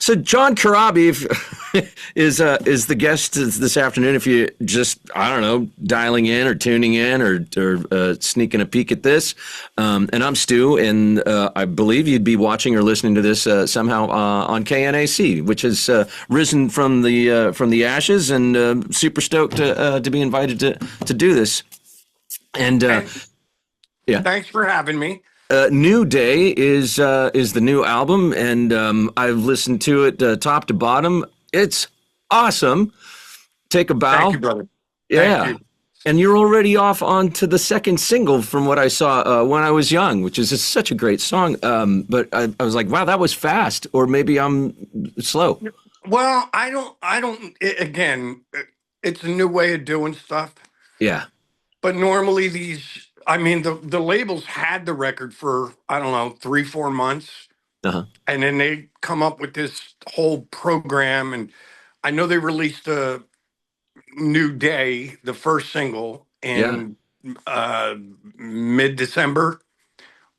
So John Corabi is the guest this afternoon. If you just, I don't know, dialing in or tuning in or sneaking a peek at this, and I'm Stu, and I believe you'd be watching or listening to this somehow on KNAC, which has risen from the ashes, and super stoked to be invited to do this. And yeah, thanks for having me. New Day is the new album, and I've listened to it top to bottom. It's awesome. Take a bow. Thank you, brother. Yeah. Thank you. And you're already off onto the second single from what I saw, When I Was Young, which is just such a great song. But I was like, wow, that was fast, or maybe I'm slow. Well, again, it's a new way of doing stuff. Yeah. But normally the labels had the record for, I don't know, 3-4 months. Uh-huh. And then they come up with this whole program. And I know they released a New Day, the first single, in mid-December.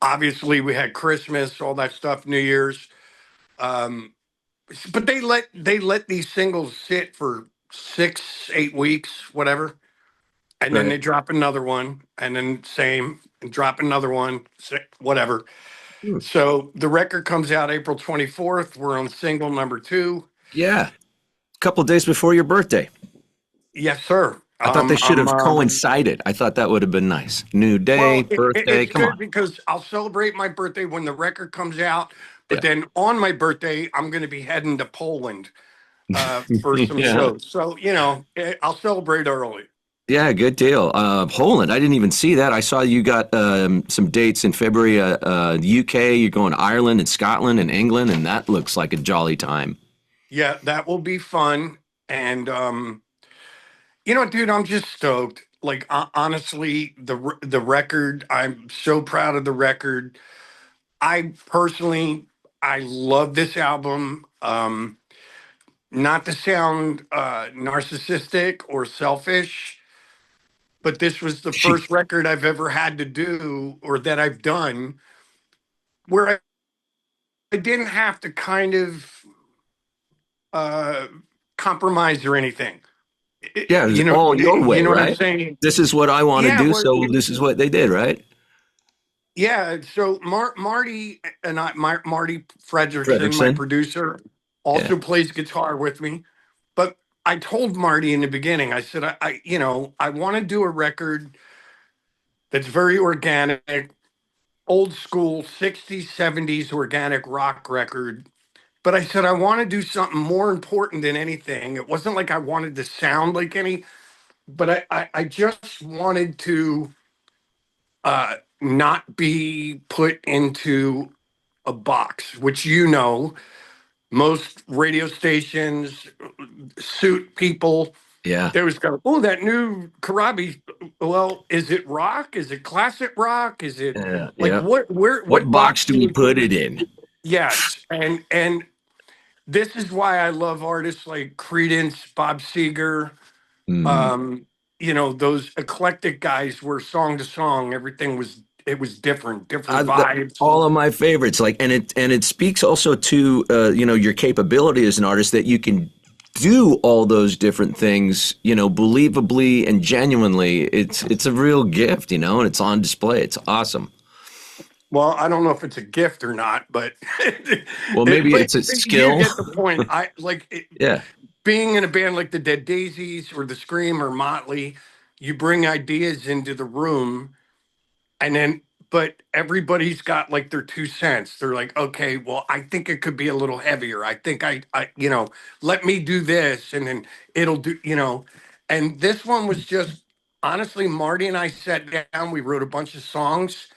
Obviously, we had Christmas, all that stuff, New Year's. But they let these singles sit for 6-8 weeks, whatever. And then they drop another one, and then same, and drop another one, whatever. So the record comes out April 24th. We're on single number 2. Yeah. A couple of days before your birthday. Yes, sir. I thought they should have coincided. I thought that would have been nice. New day, birthday, it's come good on. because I'll celebrate my birthday when the record comes out. But then on my birthday, I'm going to be heading to Poland for some shows. So, I'll celebrate early. Yeah, good deal. Poland, I didn't even see that. I saw you got some dates in February. UK, you're going to Ireland and Scotland and England, and that looks like a jolly time. Yeah, that will be fun. And, dude, I'm just stoked. Like, honestly, the record, I'm so proud of the record. I love this album. Not to sound narcissistic or selfish, but this was the first record I've ever had to do, or that I've done, where I didn't have to kind of compromise or anything. Yeah, it's all your way, what right? I'm saying? This is what I want to do, so this is what they did, right? Yeah. So Marty and Marty Fredrickson, my producer, also plays guitar with me. But I told Marty in the beginning, I said, I want to do a record that's very organic, old school 60s, 70s organic rock record. But I said, I want to do something more important than anything. It wasn't like I wanted to sound like any, but I just wanted to not be put into a box, which, most radio stations suit people. Yeah. They always go, oh, that new Corabi. Well, is it rock? Is it classic rock? Is it what box do we put it in? Yes. And this is why I love artists like Creedence, Bob Seger, those eclectic guys where song to song, everything was different vibes. All of my favorites, and it speaks also to your capability as an artist, that you can do all those different things, believably and genuinely. It's a real gift, and it's on display. It's awesome. Well, I don't know if it's a gift or not, but maybe it's a skill. You get the point. Being in a band like the Dead Daisies or the Scream or Motley, you bring ideas into the room, but everybody's got like their 2 cents. They're like, okay, well, I think it could be a little heavier. I think I let me do this, and then it'll do, and this one was just, honestly, Marty and I sat down, we wrote a bunch of songs,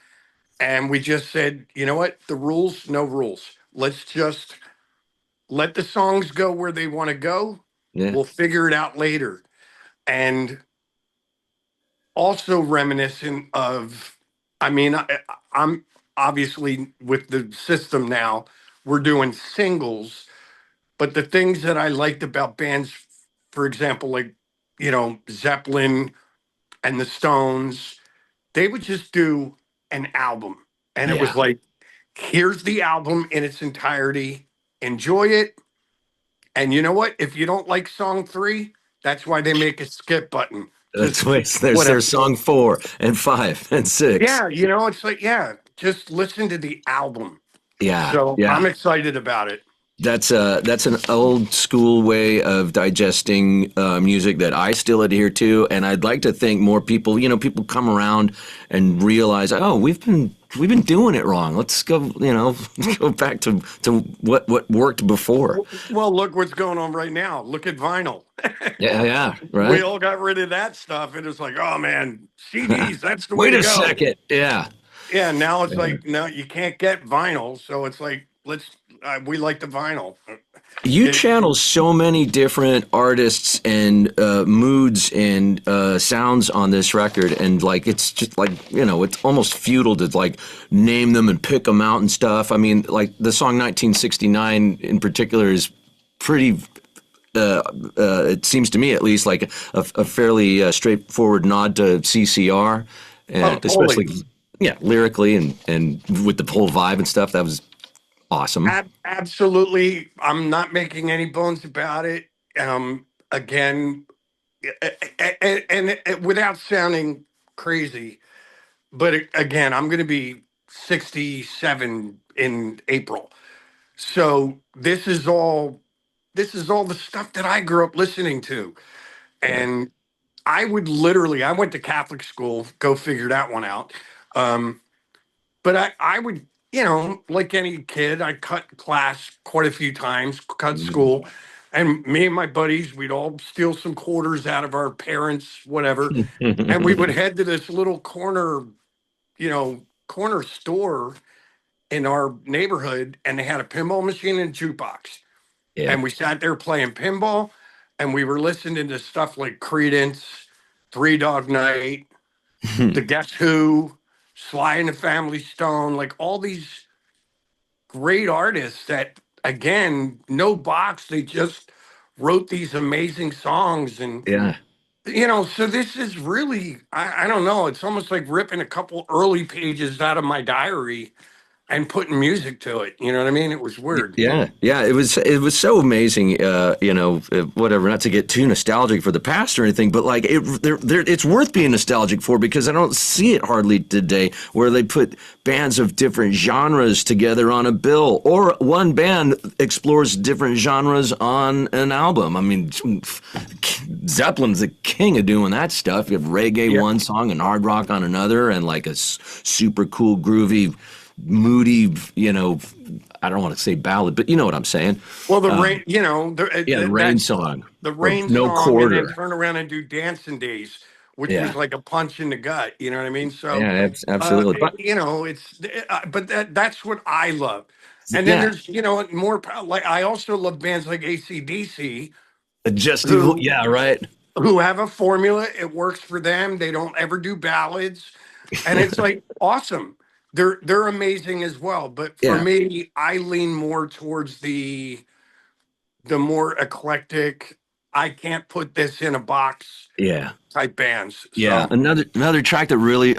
and we just said, you know what, the rules, no rules. Let's just let the songs go where they want to go. Yeah. We'll figure it out later. And also reminiscent of, I'm obviously with the system now, we're doing singles, but the things that I liked about bands, for example, like, Zeppelin and the Stones, they would just do an album. And it was like, here's the album in its entirety. Enjoy it. And you know what? If you don't like song 3, that's why they make a skip button. That's Just why there's whatever. their song 4 and 5 and 6. Yeah, you know, it's like, yeah, just listen to the album. Yeah, So I'm yeah. excited about it. That's an old school way of digesting music that I still adhere to, and I'd like to think more people, people come around and realize, oh, we've been doing it wrong. Let's go, go back to what worked before. Well, look what's going on right now. Look at vinyl. Yeah, yeah, We right. all got rid of that stuff. And it's like, oh man, CDs, that's the way Wait to a go. second. Yeah. Yeah, now it's Yeah. like, no, you can't get vinyl. So it's like, we like the vinyl. You It, channel so many different artists and moods and sounds on this record, and like it's just like it's almost futile to like name them and pick them out and stuff. I mean, like the song 1969 in particular is pretty. It seems to me, at least, like a fairly straightforward nod to CCR, oh, and totally. especially lyrically and with the whole vibe and stuff. That was awesome. Absolutely. I'm not making any bones about it. Again, and without sounding crazy, but again, I'm going to be 67 in April. So this is all the stuff that I grew up listening to. Yeah. And I went to Catholic school, go figure that one out. Um, but I would, like any kid, I cut class quite a few times, cut Mhm. school. And me and my buddies, we'd all steal some quarters out of our parents, whatever. And we would head to this little corner store in our neighborhood, and they had a pinball machine and a jukebox. Yeah. And we sat there playing pinball, and we were listening to stuff like Credence, Three Dog Night, The Guess Who, Sly and the Family Stone, like all these great artists that, again, no box, they just wrote these amazing songs. And, Yeah. so this is really, I don't know, it's almost like ripping a couple early pages out of my diary and putting music to it. You know what I mean? It was weird. Yeah, yeah, it was so amazing. Whatever, not to get too nostalgic for the past or anything, but like it's worth being nostalgic for because I don't see it hardly today, where they put bands of different genres together on a bill, or one band explores different genres on an album. I mean, Zeppelin's the king of doing that stuff. You have reggae Yeah. one song and hard rock on another, and like a super cool, groovy, moody, I don't want to say ballad, but you know what I'm saying. Well, the rain, the, Yeah, the rain that song the or rain No song, and then Quarter. turn around and do Dancing Days, which was Yeah, like a punch in the gut. You know what I mean? So, yeah, absolutely. But but that's what I love. And then yeah, there's, more like I also love bands like AC/DC just evil. who Yeah, right. who have a formula. It works for them. They don't ever do ballads, and it's like awesome. They're amazing as well. But for Yeah, me, I lean more towards the more eclectic, I can't put this in a box yeah, type bands. yeah. So Another track that really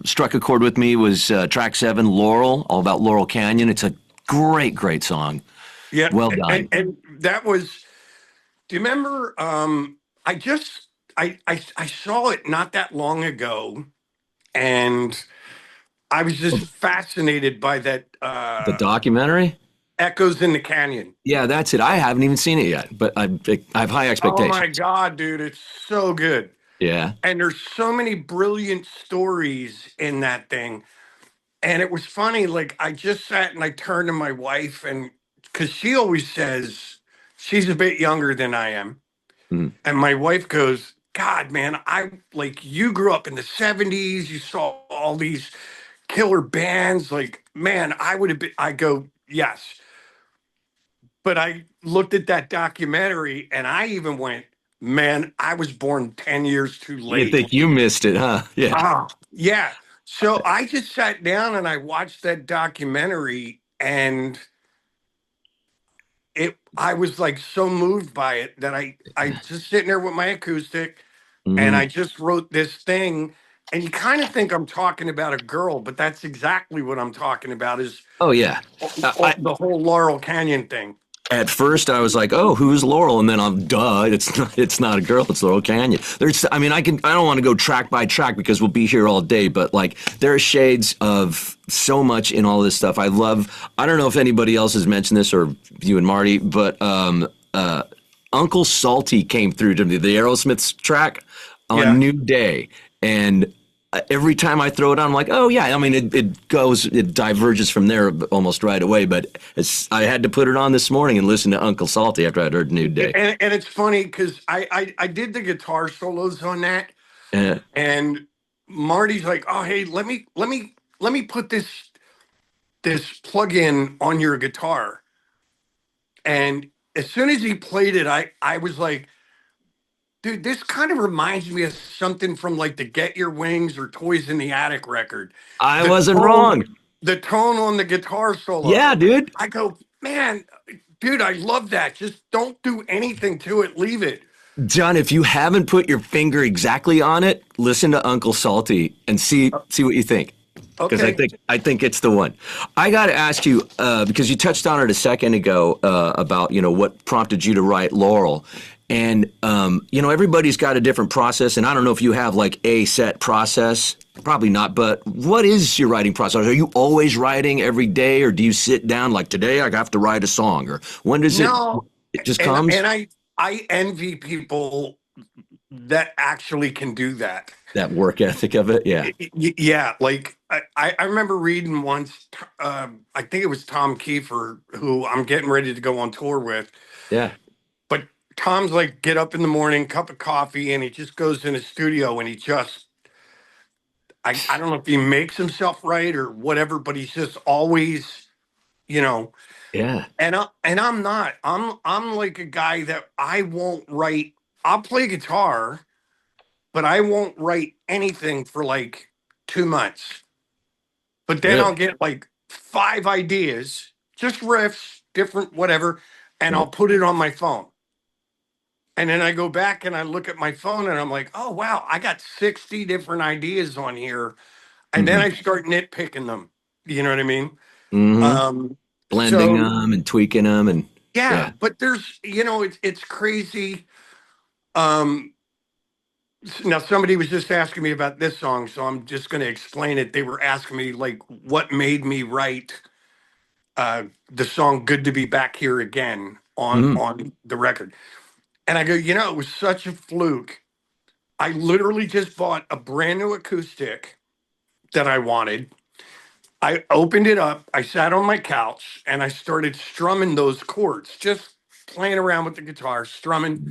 struck a chord with me was track 7, Laurel, all about Laurel Canyon. It's a great song. yeah, Well and, done. and that was. Do you remember? I just I saw it not that long ago, and I was just fascinated by that The documentary. Echoes in the Canyon. Yeah, that's it. I haven't even seen it yet, but I have high Oh my expectations. God, dude, it's so good. Yeah. And there's so many brilliant stories in that thing. And it was funny, like I just sat and I turned to my wife, and because she always says she's a bit younger than I am. Mm. And my wife goes, God, man, I like you grew up in the 70s, you saw all these killer bands. Like, man, I would have been, I go, yes. But I looked at that documentary and I even went, man, I was born 10 years too You late. think you missed it, huh? Yeah. Ah, yeah. So I just sat down and I watched that documentary, and I was like so moved by it that I just sitting there with my acoustic, and Hmm. I just wrote this thing. And you kind of think I'm talking about a girl, but that's exactly what I'm talking about, is Oh yeah. I the whole Laurel Canyon thing. At first, I was like, "Oh, who's Laurel?" And then I'm, duh, it's not a girl, it's Laurel Canyon. I mean, I don't want to go track by track because we'll be here all day, but like, there are shades of so much in all this stuff. I don't know if anybody else has mentioned this or you and Marty, but Uncle Salty came through to me, the Aerosmith track on Yeah. New Day, and every time I throw it on, I'm like, oh yeah. I mean, it diverges from there almost right away. But I had to put it on this morning and listen to Uncle Salty after I'd heard New Day. And it's funny because I did the guitar solos on that, Uh, and Marty's like, "Oh, hey, let me put this plug-in on your guitar." And as soon as he played it, I was like, "Dude, this kind of reminds me of something from like the Get Your Wings or Toys in the Attic record." I The wasn't tone, wrong. the tone on the guitar solo. Yeah, dude. I go, "Man, dude, I love that. Just don't do anything to it. Leave it." John, if you haven't put your finger exactly on it, listen to Uncle Salty and see what you think. Because Okay. I think it's the one. I got to ask you because you touched on it a second ago about what prompted you to write Laurel, and everybody's got a different process, and I don't know if you have like a set process. Probably not, but what is your writing process? Are you always writing every day, or do you sit down like today I have to write a song, or when does No, it just and comes? and I envy people that actually can do that. That work ethic of it, yeah, Yeah, like I remember reading once. I think it was Tom Kiefer, who I'm getting ready to go on tour with. yeah. But Tom's like, get up in the morning, cup of coffee, and he just goes in his studio and he just I don't know if he makes himself right or whatever, but he's just always, you know. Yeah. And I'm not. I'm like a guy that I won't write. I'll play guitar, but I won't write anything for like 2 months. But then I'll Really? get like 5 ideas, just riffs, different whatever, and Yeah. I'll put it on my phone. And then I go back and I look at my phone and I'm like, oh wow, I got 60 different ideas on here. And then Hmm. I start nitpicking them. You know what I mean? Hmm. Um, Blending so them and tweaking them, and yeah, yeah. but there's, it's crazy. Um, Now somebody was just asking me about this song, so I'm just going to explain it. They were asking me like what made me write the song "Good to Be Back Here Again" on Mm. on the record, and I go, it was such a fluke. I literally just bought a brand new acoustic that I wanted. I opened it up, I sat on my couch, and I started strumming those chords, just playing around with the guitar, strumming.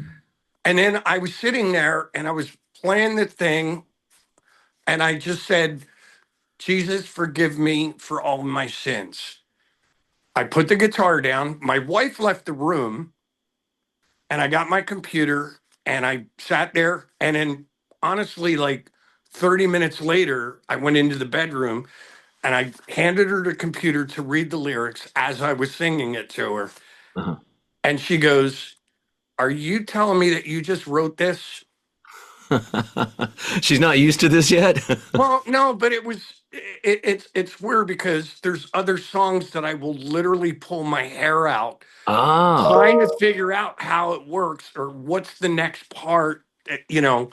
And then I was sitting there and I was playing the thing, and I just said, Jesus, forgive me for all of my sins. I put the guitar down. My wife left the room, and I got my computer and I sat there. And then, honestly, like 30 minutes later, I went into the bedroom and I handed her the computer to read the lyrics as I was singing it to her. Uh-huh. And she goes, are you telling me that you just wrote this? She's not used to this yet. Well, no, but it's weird because there's other songs that I will literally pull my hair out Ah, trying to figure out how it works or what's the next part, you know.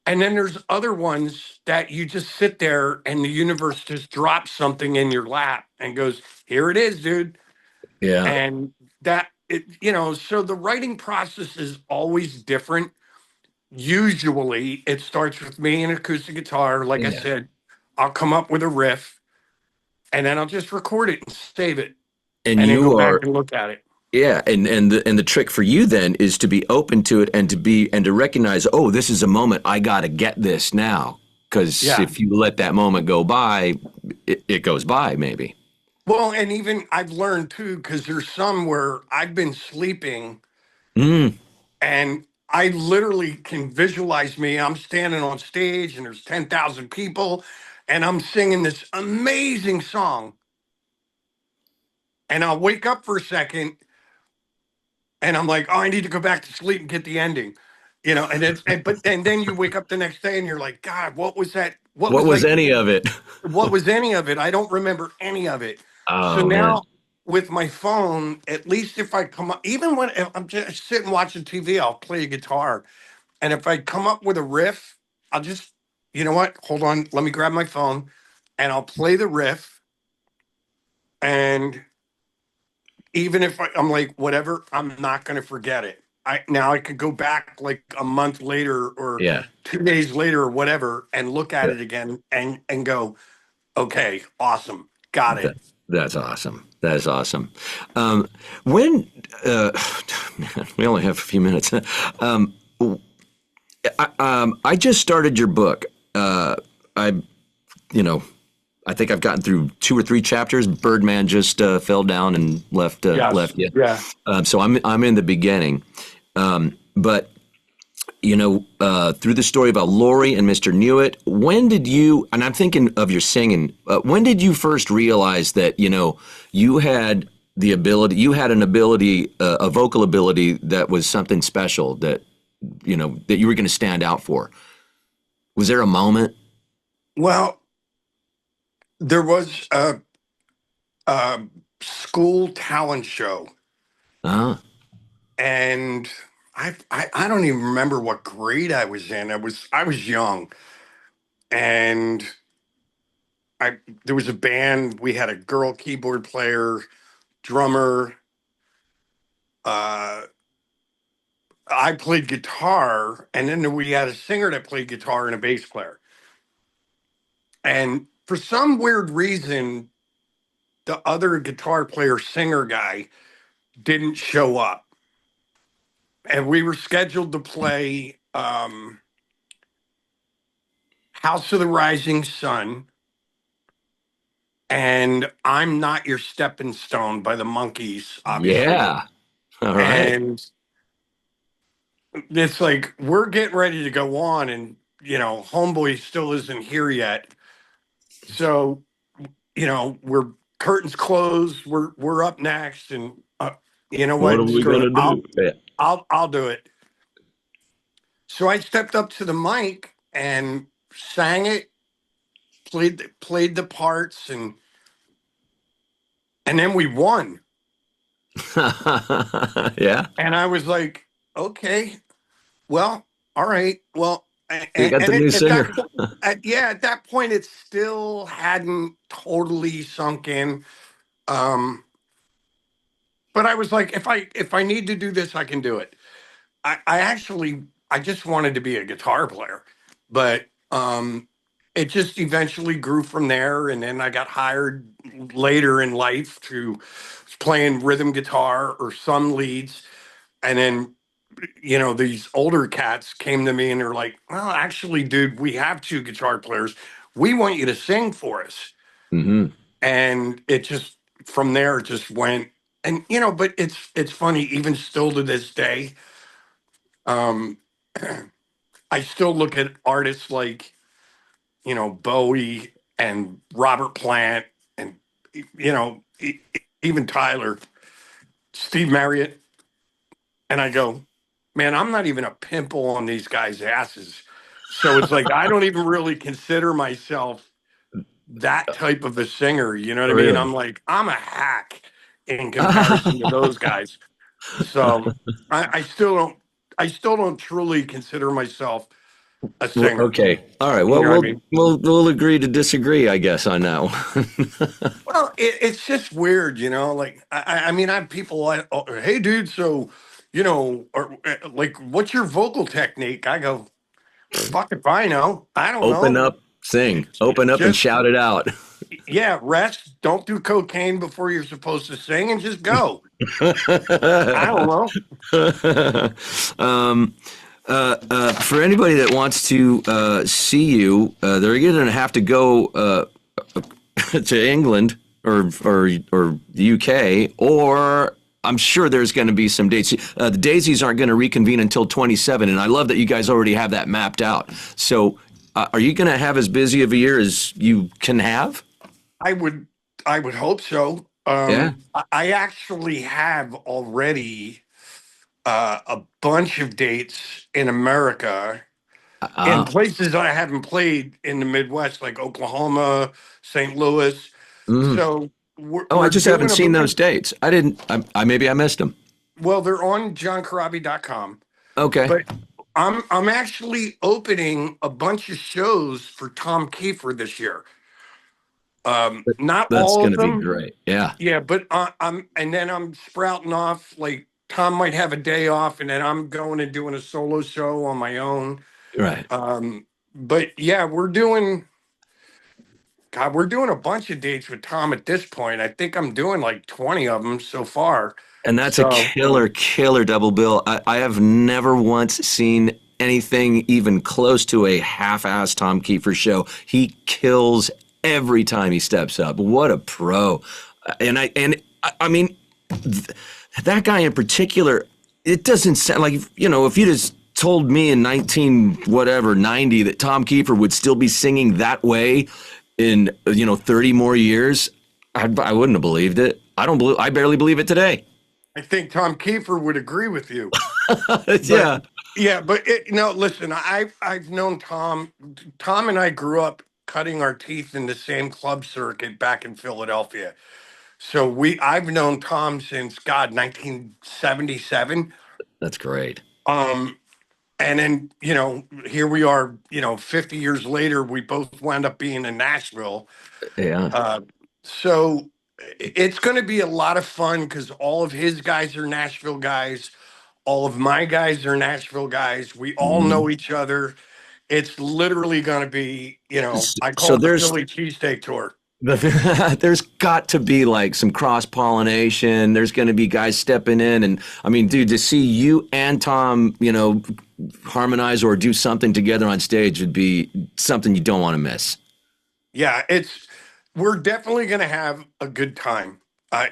And then there's other ones that you just sit there and the universe just drops something in your lap and goes, "Here it is, dude." yeah, And so the writing process is always different. Usually it starts with me and acoustic guitar. Like I yeah. said, I'll come up with a riff and then I'll just record it and save it And and then go you back are, and look at it. yeah, and the trick for you then is to be open to it and to recognize, oh, this is a moment I got to get this now. Because Yeah. if you let that moment go by, it goes by maybe. Well, and even I've learned too, because there's some where I've been sleeping Mm, and I literally can visualize me. I'm standing on stage and there's 10,000 people and I'm singing this amazing song. And I'll wake up for a second and I'm like, oh, I need to go back to sleep and get the ending. And then you wake up the next day and you're like, God, what was that? what was any of it? What was any of it? I don't remember any of it. So Oh man. now with my phone, at least if I come up, even when if I'm just sitting watching TV, I'll play a guitar. And if I come up with a riff, I'll just, you know what? Hold on. Let me grab my phone and I'll play the riff. And even if I'm like, whatever, I'm not going to forget it. Now I could go back like a month later or Yeah. 2 days later or whatever and look at it again and go, okay, awesome. Got it. That's awesome. That is awesome. When man, we only have a few minutes. I just started your book. I, you know, I think I've gotten through 2 or 3 chapters. Birdman just fell down and left Yes. left you. Yeah. So I'm in the beginning, but through the story about Lori and Mr. Newitt, when did you? And I'm thinking of your singing. When did you first realize that you had the ability, an ability, a vocal ability that was something special that that you were going to stand out for? Was there a moment? Well, there was a school talent show, Uh-huh. and I don't even remember what grade I was in. I was young, and I there was a band. We had a girl keyboard player, drummer. Uh, I played guitar, and then we had a singer that played guitar and a bass player. And for some weird reason, the other guitar player singer guy didn't show up. And we were scheduled to play House of the Rising Sun and I'm Not Your Stepping Stone by the Monkees, obviously. Yeah. All right. And it's like, we're getting ready to go on, and, Homeboy still isn't here yet. So, we're curtains closed, we're up next, and you know What are what? we Screw it. gonna do? Yeah. I'll do it. So I stepped up to the mic and sang it, played the parts, and then we won. Yeah. And I was like, okay, well, all right, well, We got and the new at that singer. at that point, it still hadn't totally sunk in. Um, but I was like, if I need to do this, I can do it. I just wanted to be a guitar player, but it just eventually grew from there. And then I got hired later in life to playing rhythm guitar or some leads. And then, these older cats came to me and they're like, well, actually, dude, we have 2 guitar players. We want you to sing for us. Mm-hmm. And it just, from there, it just went. And, but it's funny, even still to this day, um, I still look at artists like, Bowie and Robert Plant and, even Tyler, Steve Marriott. And I go, man, I'm not even a pimple on these guys' asses. So it's like, I don't even really consider myself that type of a singer. You know what I mean? Really? I'm like, I'm a hack in comparison to those guys. So I still don't truly consider myself a Well, singer. okay. All right. You Well, know what I we'll mean? we'll we'll agree to disagree, I guess, on that one. Well, it's just weird, like I mean, I have people like, oh, hey, dude, so or like, what's your vocal technique? I go, fuck if I know. I don't Open know. up, sing. Open up and Just shout it out. yeah, rest. Don't do cocaine before you're supposed to sing, and just go. I don't know. um, for anybody that wants to see you, they're going to have to go to England or the UK, or I'm sure there's going to be some dates. The Daisies aren't going to reconvene until 27, and I love that you guys already have that mapped out. So, are you going to have as busy of a year as you can have? I would, I would hope so. Yeah. I actually have already a bunch of dates in America in Uh, places I haven't played in the Midwest, like Oklahoma, St. Louis. mm, So Oh, I we're just haven't doing seen those dates. I didn't. I maybe I missed them. well, they're on johncorabi.com. Okay. But I'm actually opening a bunch of shows for Tom Kiefer this year. Not That's all going of to be them. great. Yeah. Yeah, but I'm sprouting off. Like Tom might have a day off, and then I'm going and doing a solo show on my own. Right. But yeah, we're doing a bunch of dates with Tom at this point. I think I'm doing like 20 of them so far. And that's a So killer double bill. I have never once seen anything even close to a half-assed Tom Kiefer show. He kills every time he steps up. What a pro! I mean, that guy in particular. It doesn't sound like, if you just told me in 90 that Tom Kiefer would still be singing that way in 30 more years, I wouldn't have believed it. I barely believe it today. I think Tom Kiefer would agree with you. Yeah. Yeah, but listen, I've known Tom. Tom and I grew up cutting our teeth in the same club circuit back in Philadelphia. So I've known Tom since 1977. That's great. And then, here we are, 50 years later, we both wound up being in Nashville. Yeah. So it's going to be a lot of fun because all of his guys are Nashville guys. All of my guys are Nashville guys. We all know each other. It's literally going to be, I call it the Philly cheesesteak tour. There's got to be like some cross-pollination. There's going to be guys stepping in. And I mean, dude, to see you and Tom, harmonize or do something together on stage would be something you don't want to miss. Yeah, we're definitely going to have a good time.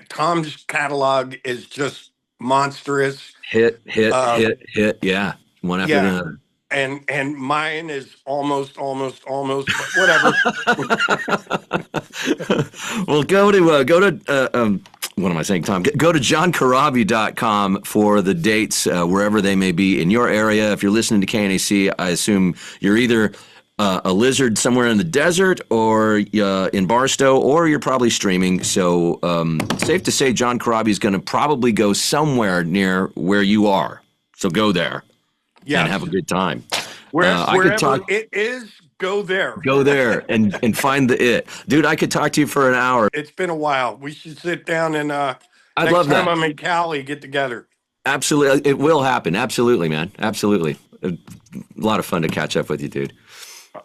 Tom's catalog is just monstrous. Hit. Yeah. One after another. And mine is almost, but whatever. Well, go to what am I saying, Tom? Go to johncorabi.com for the dates wherever they may be in your area. If you're listening to KNAC, I assume you're either a lizard somewhere in the desert or in Barstow, or you're probably streaming. So safe to say John Corabi is going to probably go somewhere near where you are. So go there and have a good time. Wherever it is, go there. Go there and find the it. Dude, I could talk to you for an hour. It's been a while. We should sit down and I'd love that. next time I'm in Cali, get together. Absolutely. It will happen. Absolutely, man. Absolutely. A lot of fun to catch up with you, dude.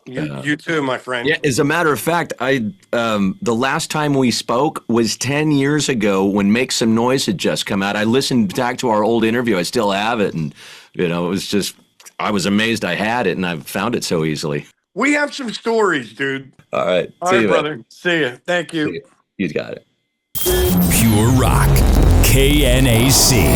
You too, my friend. Yeah, as a matter of fact, the last time we spoke was 10 years ago when Make Some Noise had just come out. I listened back to our old interview. I still have it. And, it was just, I was amazed I had it and I found it so easily. We have some stories, dude. All right. All right, brother. See you. Thank you. You got it. Pure Rock. KNAC.